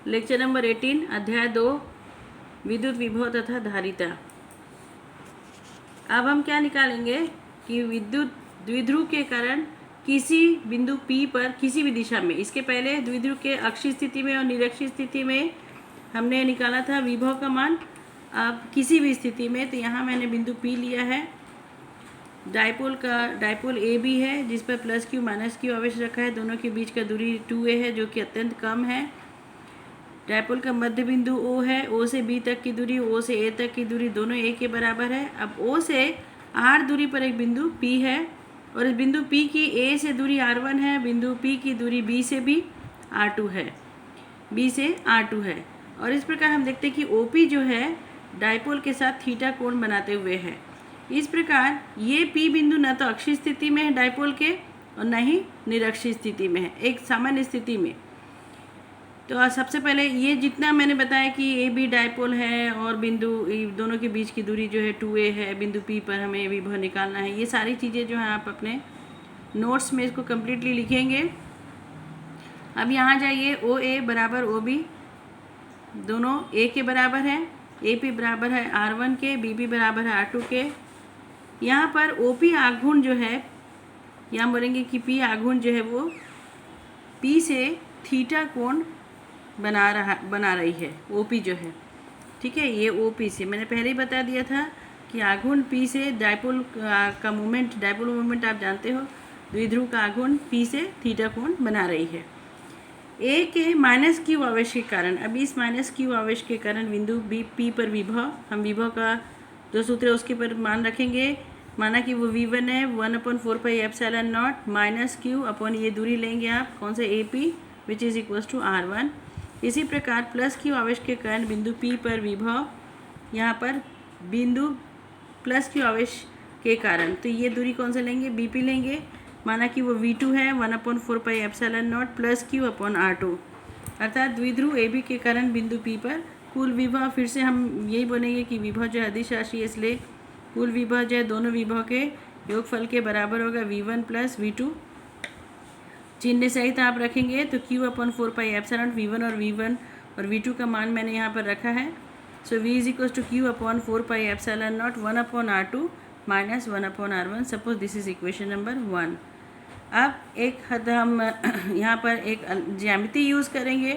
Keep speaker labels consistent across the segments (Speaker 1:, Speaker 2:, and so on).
Speaker 1: Lecture number 18 अध्याय 2 विद्युत विभव तथा धारिता। अब हम क्या निकालेंगे कि विद्युत द्विध्रुव के कारण किसी बिंदु P पर किसी भी दिशा में, इसके पहले द्विध्रुव के अक्षीय स्थिति में और निरक्षीय स्थिति में हमने निकाला था विभव का मान। अब किसी भी स्थिति में, तो यहाँ मैंने बिंदु P लिया है, डायपोल ए बी है जिस पर प्लस क्यू माइनस क्यू आवेश रखा है, दोनों के बीच का दूरी 2a है जो कि अत्यंत कम है। डायपोल का मध्य बिंदु O है, O से B तक की दूरी, O से A तक की दूरी दोनों A के बराबर है। अब O से R दूरी पर एक बिंदु P है और इस बिंदु P की A से दूरी R1 है, बिंदु P की दूरी B से भी R2 है, B से R2 है। और इस प्रकार हम देखते हैं कि OP जो है डायपोल के साथ थीटा कोण बनाते हुए है। इस प्रकार ये P बिंदु न तो अक्षीय स्थिति में है डायपोल के और न ही निरक्षीय स्थिति में है, एक सामान्य स्थिति में। तो सबसे पहले ये जितना मैंने बताया कि ए बी डायपोल है और बिंदु दोनों के बीच की दूरी जो है 2a है, बिंदु P पर हमें विभव निकालना है, ये सारी चीज़ें जो हैं आप अपने नोट्स में इसको कम्प्लीटली लिखेंगे। अब यहाँ जाइए, ओ ए बराबर ओ बी दोनों a के बराबर है, ए पी बराबर है R1 के, बी पी बराबर है R2 के। यहाँ पर ओ पी आघूर्ण जो है, यहाँ बोलेंगे कि P आघूर्ण जो है वो P से थीटा कोण बना रही है, OP जो है, ठीक है। ये OP से मैंने पहले ही बता दिया था कि आघूर्ण P से डायपोल का मोमेंट, डायपोल मोमेंट आप जानते हो, द्विध्रुव का आघूर्ण P से थीटा कोण बना रही है। A के माइनस क्यू आवेश के कारण, अब इस माइनस क्यू आवेश के कारण बिंदु P पर विभव, हम विभव का जो सूत्र है उसके पर मान रखेंगे। माना कि वो V1 है, 1/4πε0 माइनस क्यू अपॉन ये दूरी लेंगे आप, कौन सा AP which is equals to R1। इसी प्रकार प्लस क्यू आवेश के कारण बिंदु P पर विभव, यहाँ पर बिंदु प्लस क्यू आवेश के कारण, तो ये दूरी कौन सा लेंगे, BP लेंगे। माना कि वो V2 है, 1/4πε0 प्लस क्यू अपॉन R2, अर्थात द्विध्रुव AB के कारण बिंदु P पर कुल विभव, फिर से हम यही बोलेंगे कि विभव जो है अदिश राशि है, इसलिए कुल विभव जो है दोनों विभव के योगफल के बराबर होगा V1 प्लस V2। चिन्ह सहित आप रखेंगे तो Q/4πε0 V1 और V2 का मान मैंने यहाँ पर रखा है। So V is equals to Q/4πε0 1/R2 minus 1/R1। Suppose this is equation number 1। अब एक हद हम यहाँ पर एक ज्यामिति यूज़ करेंगे।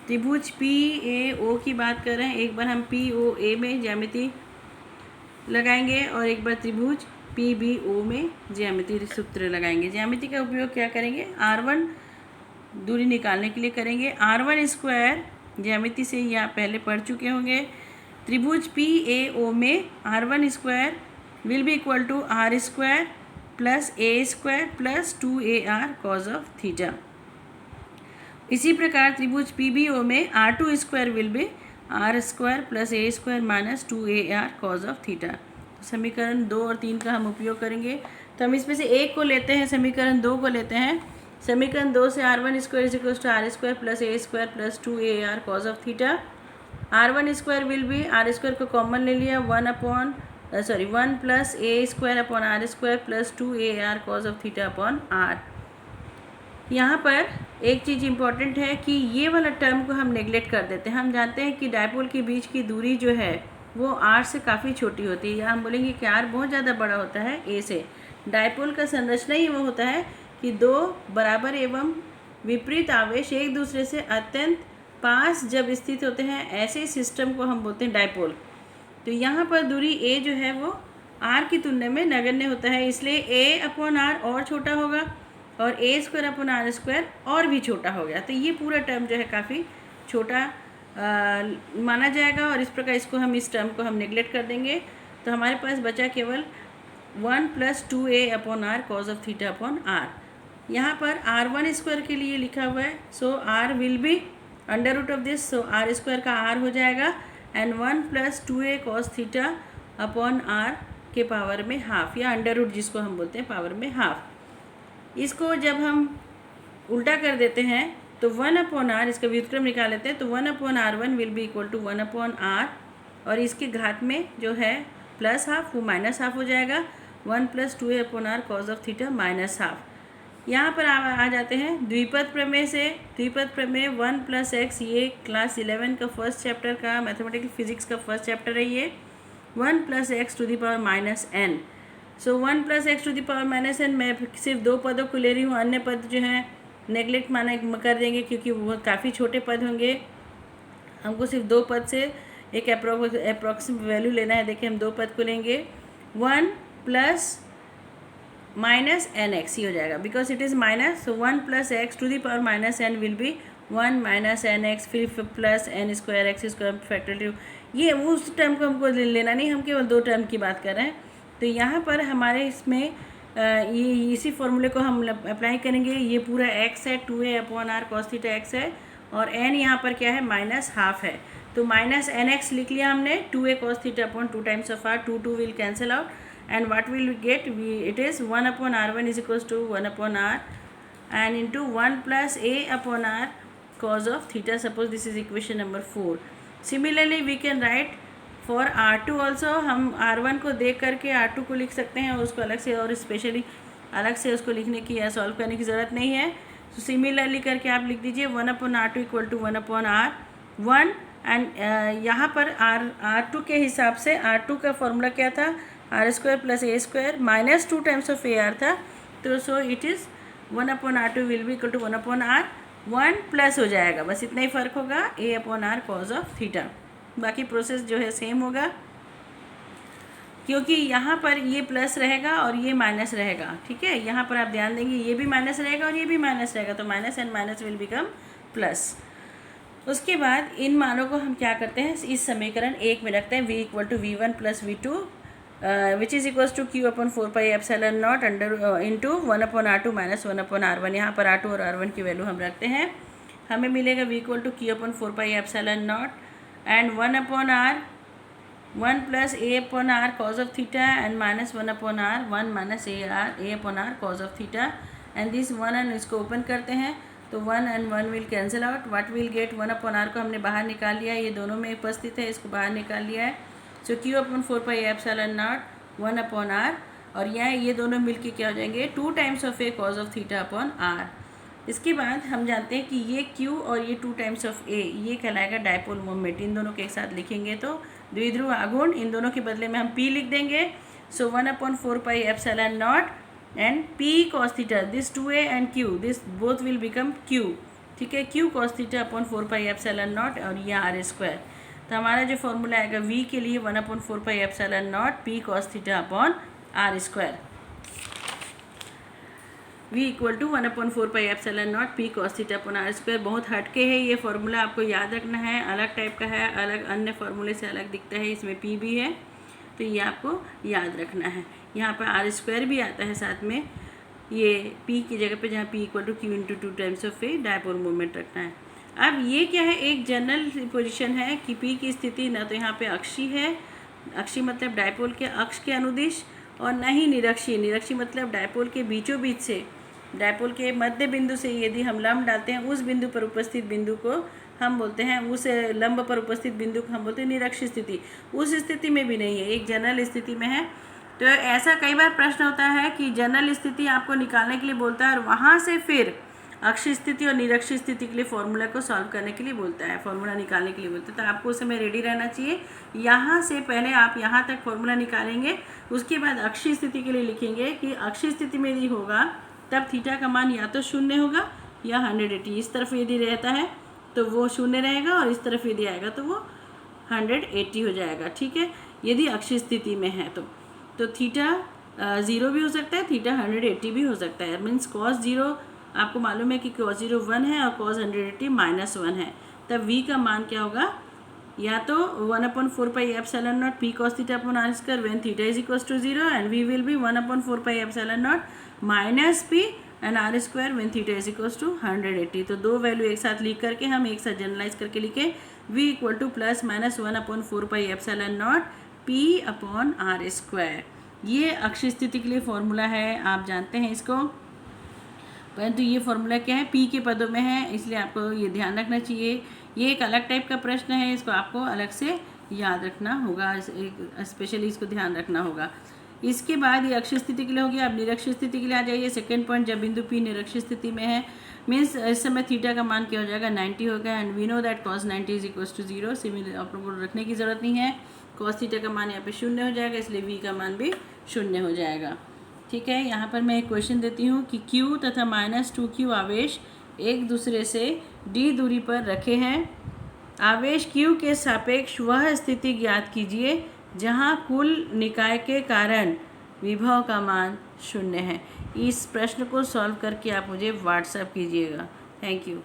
Speaker 1: त्रिभुज PAO की बात कर रहे हैं, एक बार हम POA में ज्यामिति लगाएंगे और एक बार त्रिभुज PBO में ज्यामिति सूत्र लगाएंगे। ज्यामिति का उपयोग क्या करेंगे, R1 दूरी निकालने के लिए करेंगे। R1 स्क्वायर ज्यामिति से ये आप पहले पढ़ चुके होंगे। त्रिभुज PAO में R1 square will be equal to R square plus A square plus 2AR cos of theta. इसी प्रकार त्रिभुज PBO में R2 square will be R square plus A square minus 2AR cos of theta. समीकरण 2 और 3 का हम उपयोग करेंगे। तो हम इसमें से एक को लेते हैं, समीकरण 2 को लेते हैं। समीकरण 2 से R1 square is equal to R square plus A square plus 2AR cos of theta. R1 square will be, R square को कॉमन ले लिया, 1 plus A square upon R square plus 2AR cos of theta upon R। यहाँ पर एक चीज़ important है कि ये वाला टर्म को हम नेगलेक्ट कर देते हैं। हम जानते हैं कि डायपोल के बीच की दूरी जो है वो R से काफ़ी छोटी होती है, या हम बोलेंगे कि R बहुत ज़्यादा बड़ा होता है A से। डायपोल का संरचना ही वो होता है कि दो बराबर एवं विपरीत आवेश एक दूसरे से अत्यंत पास जब स्थित होते हैं, ऐसे सिस्टम को हम बोलते हैं डायपोल। तो यहाँ पर दूरी A जो है वो R की तुलना में नगण्य होता है, इसलिए A/R और छोटा होगा और A square upon R square और भी छोटा हो गया। तो ये पूरा टर्म जो है काफ़ी छोटा माना जाएगा और इस प्रकार इस टर्म को हम नेगलेक्ट कर देंगे। तो हमारे पास बचा केवल 1 plus 2A/R cause of theta upon R। यहाँ पर R1 स्क्वायर के लिए लिखा हुआ है, so R will be under root of this, so R square का R हो जाएगा and 1 plus 2A cos theta upon R के पावर में हाफ, या अंडर रूट जिसको हम बोलते हैं पावर में हाफ। इसको जब हम उल्टा कर देते हैं तो 1/R, इसका व्युत्क्रम निकाल लेते हैं, तो 1/R1 will be equal to 1/R और इसके घात में जो है प्लस हाफ वो माइनस हाफ हो जाएगा, 1 plus 2A/R cause of theta minus half. यहाँ पर आ जाते हैं द्विपद प्रमेय से। द्विपद प्रमेय 1 + x, ये क्लास 11 का फर्स्ट चैप्टर का मैथमेटिकल फिजिक्स का फर्स्ट चैप्टर है ये। 1 + x⁻n। सो 1 + x⁻n, मैं सिर्फ 2 पदों को ले रही हूँ, अन्य पद जो हैं नेगलेक्ट माना कर देंगे क्योंकि वो काफ़ी छोटे पद होंगे। हमको सिर्फ 2 पद से एक अप्रोक्सीमेट वैल्यू लेना है। देखिए हम 2 पद को लेंगे, 1 + -nx ही हो जाएगा because it is minus. So 1 + x⁻n will be 1 - nx, फिर प्लस n² x² फैक्टोरियल। ये उस टर्म को हमको लेना नहीं, हम केवल 2 टर्म की बात कर रहे हैं। तो यहाँ पर हमारे इसमें ये इसी फॉर्मूले को हम अप्लाई करेंगे। ये पूरा x है, 2a/r cos θ x है, और n यहाँ पर क्या है, -½ है। तो -nx लिख लिया हमने, 2a cos θ upon 2 times of r, 2 will cancel out, and what will we get? It is 1/r1 is equals to 1/r and into 1 + a/r cos of theta. Suppose this is equation number 4. Similarly we can write for r2 also. हम r1 को देख करके r2 को लिख सकते हैं, उसको अलग से और स्पेशली अलग से उसको लिखने की या सॉल्व करने की ज़रूरत नहीं है। तो सिमिलरली करके आप लिख दीजिए 1/r2 = 1/r1 एंड यहाँ पर r2 के हिसाब से r2 का फॉर्मूला क्या था, r² + a² -2 times of ar था। तो so it is 1/r2 will be equal to 1/r1 plus हो जाएगा, बस इतना ही फ़र्क होगा, a/r cos of θ। बाकी प्रोसेस जो है सेम होगा क्योंकि यहाँ पर ये प्लस रहेगा और ये माइनस रहेगा। ठीक है, यहाँ पर आप ध्यान देंगे ये भी माइनस रहेगा और ये भी माइनस रहेगा, तो minus and minus will become plus. उसके बाद इन मानों को हम क्या करते हैं, इस समीकरण 1 में रखते हैं, v = v1 + v2 which is equals to q/4πε0 into 1/r2 - 1/r1। यहाँ पर r2 और r1 की वैल्यू हम रखते हैं, हमें मिलेगा v = q/4πε0 and 1/r 1 + a/r cos of θ and -1/r 1 - a/r cos of θ एंड दिस 1 एंड इसको ओपन करते हैं तो 1 and 1 will cancel out. What will get, 1/r को हमने बाहर निकाल लिया, ये दोनों में उपस्थित है, इसको बाहर निकाल लिया है। सो q/4πε0 1/r, और यहाँ ये दोनों मिलके क्या हो जाएंगे, 2 times of a cos of θ/r। इसके बाद हम जानते हैं कि ये q और ये 2 टाइम्स ऑफ a, ये कहलाएगा डायपोल मोमेंट। इन दोनों के एक साथ लिखेंगे तो द्विध्रुव आघूर्ण, इन दोनों के बदले में हम p लिख देंगे। सो 1/4πε0 and p cos θ, this 2a and q, this both will become q। ठीक है, q cos θ/4πε0 और ये r²। तो हमारा जो फॉर्मूला आएगा v के लिए 1/4πε0 p cos θ/r²। v = 1/4πε0 p cos θ/r²। बहुत हटके है ये फॉर्मूला, आपको याद रखना है, अलग टाइप का है, अलग अन्य फॉर्मूले से अलग दिखता है, इसमें p भी है, तो ये आपको याद रखना है। यहाँ पर r² भी आता है साथ में, ये p की जगह पे जहाँ p = q × 2 times of a dipole moment रखना है। अब ये क्या है, एक जनरल पोजीशन है कि p की स्थिति ना तो यहाँ पे अक्षीय है, अक्षीय मतलब डायपोल के अक्ष के अनुदिश, और ना ही निरक्षीय। निरक्षीय मतलब डायपोल के बीचों बीच से, डायपोल के मध्य बिंदु से यदि हम लंब डालते हैं, उस बिंदु पर उपस्थित बिंदु को हम बोलते हैं, उस लंब पर उपस्थित बिंदु को हम बोलते हैं निरक्षीय स्थिति। उस स्थिति में भी नहीं है, एक जनरल स्थिति में है। तो ऐसा कई बार प्रश्न होता है कि जनरल स्थिति आपको निकालने के लिए बोलता है और वहाँ से फिर अक्षीय स्थिति और निरक्षीय स्थिति के लिए फॉर्मूला को सॉल्व करने के लिए बोलता है, फॉर्मूला निकालने के लिए बोलता है। तो आपको उस समय रेडी रहना चाहिए। यहाँ से पहले आप यहाँ तक फॉर्मूला निकालेंगे, उसके बाद अक्षीय स्थिति के लिए लिखेंगे कि अक्षीय स्थिति में यदि होगा तब थीटा का मान या तो 0 होगा या 180। इस तरफ यदि रहता है तो वो 0 रहेगा और इस तरफ यदि आएगा तो वो 180 हो जाएगा। ठीक है, यदि अक्षीय स्थिति में है तो थीटा 0 भी हो सकता है, थीटा 180 भी हो सकता है। मीन्स cos 0 आपको मालूम है कि cos 0 1 है और cos 180 -1 है, तब v का मान क्या होगा, या तो 1/4πε0 p cos θ/r² when θ is equals to 0 and v will be 1/4πε0 -p and r² when θ is equals to 180। तो दो वैल्यू एक साथ लिख करके हम एक साथ जनरलाइज करके लिखे v = +/-1/4πε0 p/r²। ये अक्षीय स्थिति के लिए फॉर्मूला है, आप जानते हैं इसको, परंतु ये फॉर्मूला क्या है, p के पदों में है, इसलिए आपको ये ध्यान रखना चाहिए। ये एक अलग टाइप का प्रश्न है, इसको आपको अलग से याद रखना होगा, स्पेशली इसको ध्यान रखना होगा। इसके बाद ये अक्षीय स्थिति के लिए हो गया। अब निरक्षीय स्थिति के लिए आ जाइए। सेकंड पॉइंट, जब बिंदु P निरक्षीय स्थिति में है, मीन्स इस समय थीटा का मान क्या हो जाएगा, 90 होगा। And we know that cos 90 is equal to 0। Similar आप लोगों को रखने की जरूरत नहीं है। cos थीटा का मान यहाँ पे 0 हो जाएगा, इसलिए v का मान भी 0 हो जाएगा। ठीक है, यहाँ पर मैं एक क्वेश्चन देती हूँ कि q तथा -2q आवेश एक दूसरे से d दूरी पर रखे हैं। आवेश q के सापेक्ष वह स्थिति ज्ञात कीजिए जहाँ कुल निकाय के कारण विभव का मान 0 है। इस प्रश्न को सॉल्व करके आप मुझे व्हाट्सएप कीजिएगा। Thank you.